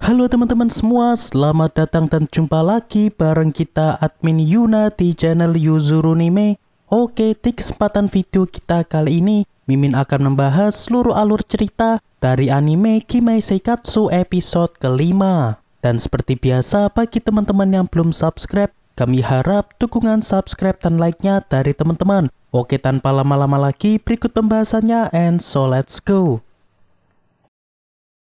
Halo teman-teman semua, selamat datang dan jumpa lagi bareng kita admin Yuna di channel Yuzurunime. Oke, di kesempatan video kita kali ini, Mimin akan membahas seluruh alur cerita dari anime Kimei Seikatsu episode kelima. Dan seperti biasa, bagi teman-teman yang belum subscribe, kami harap dukungan subscribe dan like-nya dari teman-teman. Oke, tanpa lama-lama lagi, berikut pembahasannya, and so let's go.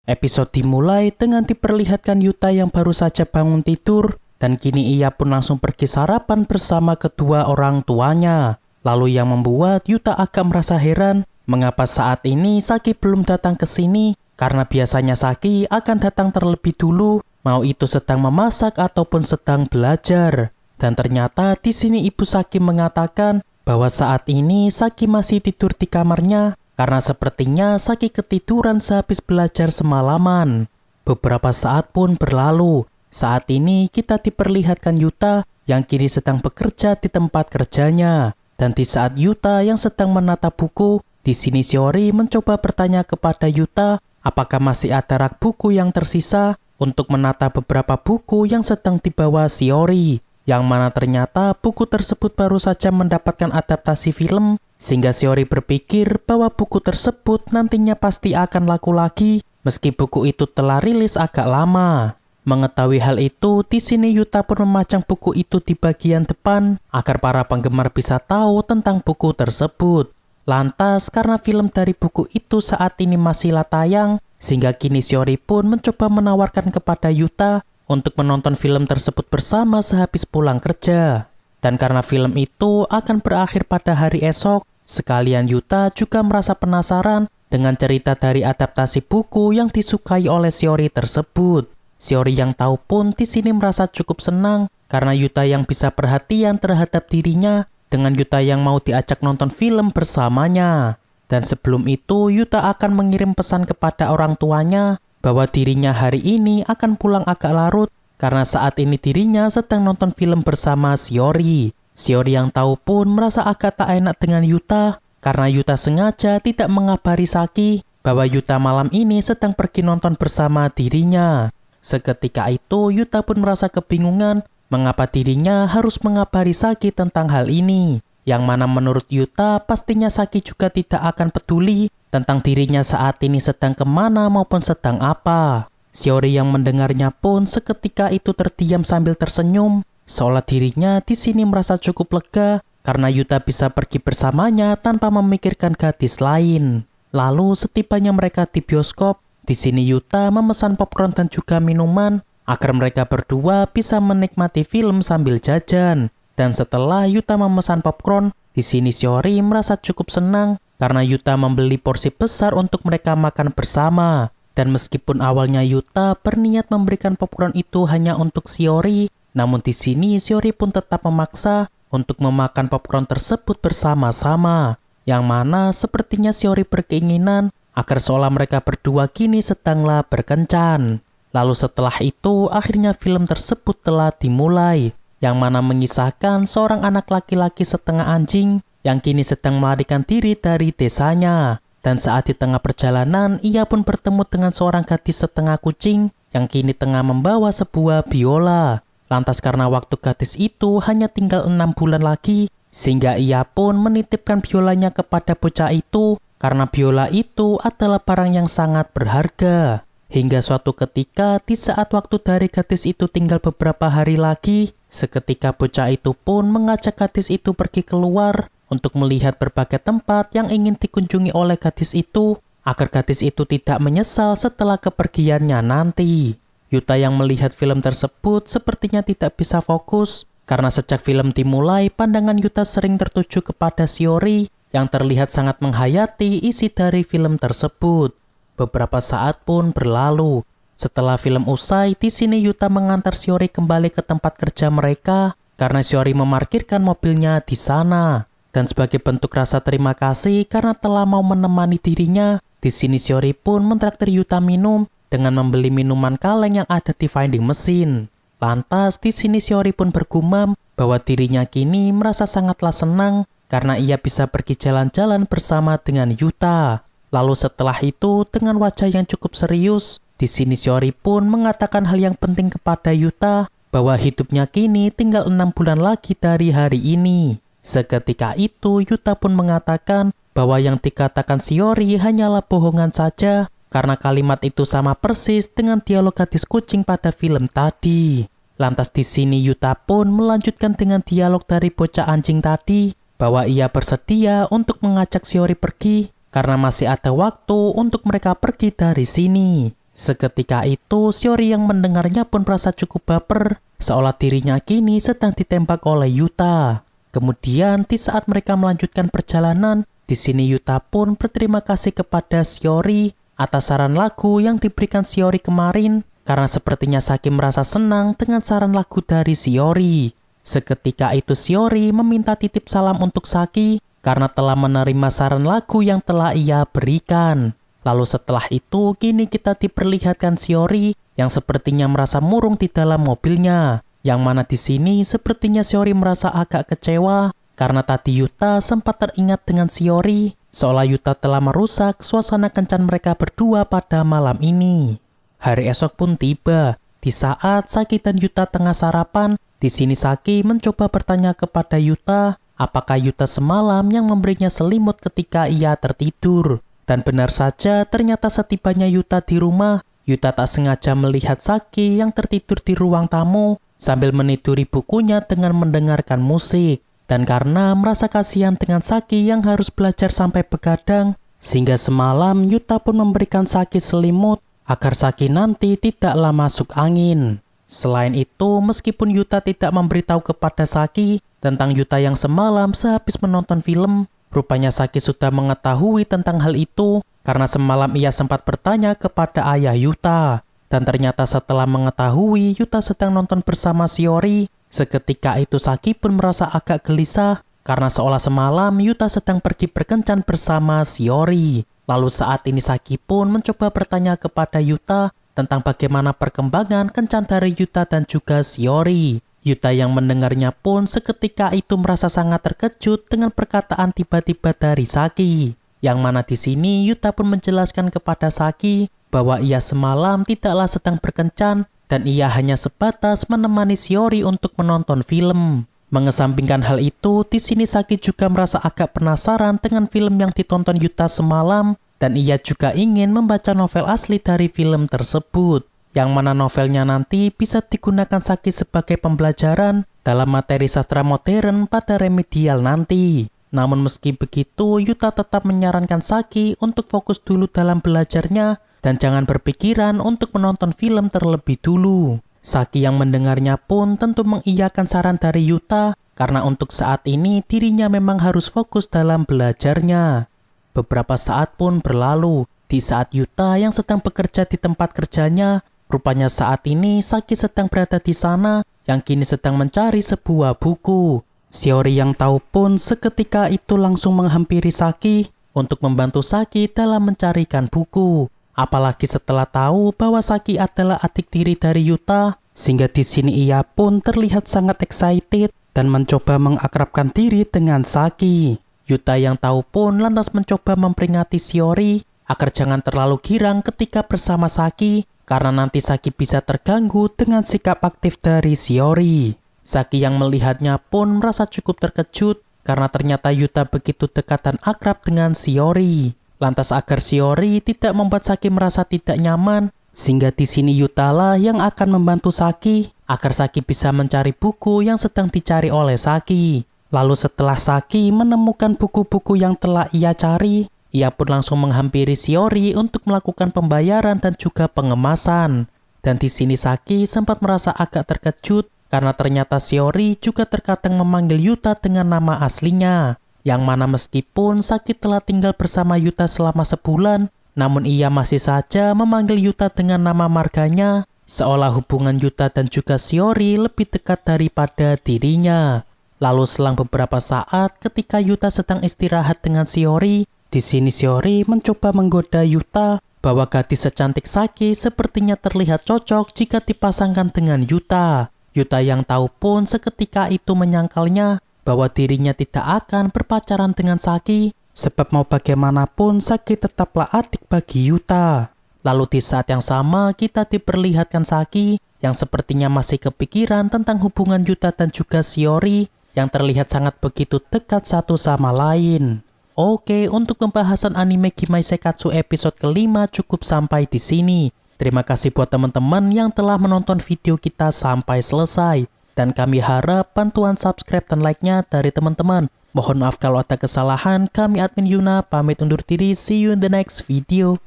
Episode dimulai dengan diperlihatkan Yuta yang baru saja bangun tidur dan kini ia pun langsung pergi sarapan bersama kedua orang tuanya. Lalu yang membuat Yuta agak merasa heran mengapa saat ini Saki belum datang ke sini karena biasanya Saki akan datang terlebih dulu, mau itu sedang memasak ataupun sedang belajar. Dan ternyata di sini ibu Saki mengatakan bahwa saat ini Saki masih tidur di kamarnya karena sepertinya Saki ketiduran sehabis belajar semalaman. Beberapa saat pun berlalu. Saat ini kita diperlihatkan Yuta yang kini sedang bekerja di tempat kerjanya. Dan di saat Yuta yang sedang menata buku, di sini Shiori mencoba bertanya kepada Yuta apakah masih ada rak buku yang tersisa untuk menata beberapa buku yang sedang dibawa Shiori. Yang mana ternyata buku tersebut baru saja mendapatkan adaptasi film, sehingga Shiori berpikir bahwa buku tersebut nantinya pasti akan laku lagi meski buku itu telah rilis agak lama. Mengetahui hal itu, di sini Yuta pun memajang buku itu di bagian depan agar para penggemar bisa tahu tentang buku tersebut. Lantas, karena film dari buku itu saat ini masihlah tayang, sehingga kini Shiori pun mencoba menawarkan kepada Yuta untuk menonton film tersebut bersama sehabis pulang kerja. Dan karena film itu akan berakhir pada hari esok, sekalian Yuta juga merasa penasaran dengan cerita dari adaptasi buku yang disukai oleh Shiori tersebut. Shiori yang tahu pun di sini merasa cukup senang karena Yuta yang bisa perhatian terhadap dirinya dengan Yuta yang mau diajak nonton film bersamanya. Dan sebelum itu Yuta akan mengirim pesan kepada orang tuanya bahwa dirinya hari ini akan pulang agak larut karena saat ini dirinya sedang nonton film bersama Shiori. Shiori yang tahu pun merasa agak tak enak dengan Yuta karena Yuta sengaja tidak mengabari Saki bahwa Yuta malam ini sedang pergi nonton bersama dirinya. Seketika itu Yuta pun merasa kebingungan mengapa dirinya harus mengabari Saki tentang hal ini. Yang mana menurut Yuta pastinya Saki juga tidak akan peduli tentang dirinya saat ini sedang kemana maupun sedang apa. Shiori yang mendengarnya pun seketika itu terdiam sambil tersenyum, seolah dirinya di sini merasa cukup lega karena Yuta bisa pergi bersamanya tanpa memikirkan gadis lain. Lalu setibanya mereka di bioskop, di sini Yuta memesan popcorn dan juga minuman agar mereka berdua bisa menikmati film sambil jajan. Dan setelah Yuta memesan popcorn, di sini Shiori merasa cukup senang karena Yuta membeli porsi besar untuk mereka makan bersama. Dan meskipun awalnya Yuta berniat memberikan popcorn itu hanya untuk Shiori, namun di sini Shiori pun tetap memaksa untuk memakan popcorn tersebut bersama-sama. Yang mana sepertinya Shiori berkeinginan agar seolah mereka berdua kini sedanglah berkencan. Lalu setelah itu akhirnya film tersebut telah dimulai, yang mana mengisahkan seorang anak laki-laki setengah anjing yang kini sedang melarikan diri dari desanya. Dan saat di tengah perjalanan, ia pun bertemu dengan seorang gadis setengah kucing yang kini tengah membawa sebuah biola. Lantas karena waktu gadis itu hanya tinggal 6 bulan lagi, sehingga ia pun menitipkan biolanya kepada bocah itu karena biola itu adalah barang yang sangat berharga. Hingga suatu ketika di saat waktu dari gadis itu tinggal beberapa hari lagi, seketika bocah itu pun mengajak gadis itu pergi keluar untuk melihat berbagai tempat yang ingin dikunjungi oleh gadis itu agar gadis itu tidak menyesal setelah kepergiannya nanti. Yuta yang melihat film tersebut sepertinya tidak bisa fokus karena sejak film dimulai pandangan Yuta sering tertuju kepada Shiori yang terlihat sangat menghayati isi dari film tersebut. Beberapa saat pun berlalu. Setelah film usai, di sini Yuta mengantar Shiori kembali ke tempat kerja mereka karena Shiori memarkirkan mobilnya di sana. Dan sebagai bentuk rasa terima kasih karena telah mau menemani dirinya, di sini Shiori pun mentraktir Yuta minum dengan membeli minuman kaleng yang ada di vending machine. Lantas di sini Shiori pun bergumam bahwa dirinya kini merasa sangatlah senang karena ia bisa pergi jalan-jalan bersama dengan Yuta. Lalu setelah itu dengan wajah yang cukup serius, Di sini Shiori pun mengatakan hal yang penting kepada Yuta, bahwa hidupnya kini tinggal 6 bulan lagi dari hari ini. Seketika itu Yuta pun mengatakan bahwa yang dikatakan Shiori hanyalah bohongan saja, karena kalimat itu sama persis dengan dialog gadis kucing pada film tadi. Lantas di sini Yuta pun melanjutkan dengan dialog dari bocah anjing tadi, bahwa ia bersedia untuk mengajak Shiori pergi, karena masih ada waktu untuk mereka pergi dari sini. Seketika itu, Shiori yang mendengarnya pun merasa cukup baper, seolah dirinya kini sedang ditembak oleh Yuta. Kemudian, di saat mereka melanjutkan perjalanan, di sini Yuta pun berterima kasih kepada Shiori atas saran lagu yang diberikan Shiori kemarin, karena sepertinya Saki merasa senang dengan saran lagu dari Shiori. Seketika itu Shiori meminta titip salam untuk Saki, karena telah menerima saran lagu yang telah ia berikan. Lalu setelah itu, kini kita diperlihatkan Shiori yang sepertinya merasa murung di dalam mobilnya. Yang mana di sini sepertinya Shiori merasa agak kecewa karena tadi Yuta sempat teringat dengan Shiori, seolah Yuta telah merusak suasana kencan mereka berdua pada malam ini. Hari esok pun tiba. Di saat Saki dan Yuta tengah sarapan, di sini Saki mencoba bertanya kepada Yuta, apakah Yuta semalam yang memberinya selimut ketika ia tertidur. Dan benar saja, ternyata setibanya Yuta di rumah, Yuta tak sengaja melihat Saki yang tertidur di ruang tamu sambil meniduri bukunya dengan mendengarkan musik. Dan karena merasa kasihan dengan Saki yang harus belajar sampai begadang, sehingga semalam Yuta pun memberikan Saki selimut agar Saki nanti tidaklah masuk angin. Selain itu, meskipun Yuta tidak memberitahu kepada Saki tentang Yuta yang semalam sehabis menonton film, rupanya Saki sudah mengetahui tentang hal itu karena semalam ia sempat bertanya kepada ayah Yuta. Dan ternyata setelah mengetahui Yuta sedang nonton bersama Shiori, seketika itu Saki pun merasa agak gelisah karena seolah semalam Yuta sedang pergi berkencan bersama Shiori. Lalu saat ini Saki pun mencoba bertanya kepada Yuta tentang bagaimana perkembangan kencan dari Yuta dan juga Shiori. Yuta yang mendengarnya pun seketika itu merasa sangat terkejut dengan perkataan tiba-tiba dari Saki. Yang mana di sini Yuta pun menjelaskan kepada Saki bahwa ia semalam tidaklah sedang berkencan dan ia hanya sebatas menemani Shiori untuk menonton film. Mengesampingkan hal itu, di sini Saki juga merasa agak penasaran dengan film yang ditonton Yuta semalam dan ia juga ingin membaca novel asli dari film tersebut. Yang mana novelnya nanti bisa digunakan Saki sebagai pembelajaran dalam materi sastra modern pada remedial nanti. Namun meski begitu, Yuta tetap menyarankan Saki untuk fokus dulu dalam belajarnya dan jangan berpikiran untuk menonton film terlebih dulu. Saki yang mendengarnya pun tentu mengiyakan saran dari Yuta karena untuk saat ini dirinya memang harus fokus dalam belajarnya. Beberapa saat pun berlalu. Di saat Yuta yang sedang bekerja di tempat kerjanya, rupanya saat ini Saki sedang berada di sana yang kini sedang mencari sebuah buku. Shiori yang tahu pun seketika itu langsung menghampiri Saki untuk membantu Saki dalam mencarikan buku. Apalagi setelah tahu bahwa Saki adalah adik tiri dari Yuta, sehingga di sini ia pun terlihat sangat excited dan mencoba mengakrabkan diri dengan Saki. Yuta yang tahu pun lantas mencoba memperingati Shiori agar jangan terlalu girang ketika bersama Saki, karena nanti Saki bisa terganggu dengan sikap aktif dari Shiori. Saki yang melihatnya pun merasa cukup terkejut karena ternyata Yuta begitu dekat dan akrab dengan Shiori. Lantas agar Shiori tidak membuat Saki merasa tidak nyaman, sehingga di sini Yuta lah yang akan membantu Saki agar Saki bisa mencari buku yang sedang dicari oleh Saki. Lalu setelah Saki menemukan buku-buku yang telah ia cari, ia pun langsung menghampiri Shiori untuk melakukan pembayaran dan juga pengemasan. Dan di sini Saki sempat merasa agak terkejut karena ternyata Shiori juga terkadang memanggil Yuta dengan nama aslinya. Yang mana meskipun Saki telah tinggal bersama Yuta selama sebulan, namun ia masih saja memanggil Yuta dengan nama marganya, seolah hubungan Yuta dan juga Shiori lebih dekat daripada dirinya. Lalu selang beberapa saat ketika Yuta sedang istirahat dengan Shiori, di sini Shiori mencoba menggoda Yuta bahwa gadis secantik Saki sepertinya terlihat cocok jika dipasangkan dengan Yuta. Yuta yang tahu pun seketika itu menyangkalnya bahwa dirinya tidak akan berpacaran dengan Saki, sebab mau bagaimanapun Saki tetaplah adik bagi Yuta. Lalu di saat yang sama kita diperlihatkan Saki yang sepertinya masih kepikiran tentang hubungan Yuta dan juga Shiori yang terlihat sangat begitu dekat satu sama lain. Oke, untuk pembahasan anime Gimai Seikatsu episode kelima cukup sampai di sini. Terima kasih buat teman-teman yang telah menonton video kita sampai selesai. Dan kami harap bantuan subscribe dan like-nya dari teman-teman. Mohon maaf kalau ada kesalahan, kami admin Yuna pamit undur diri, see you in the next video.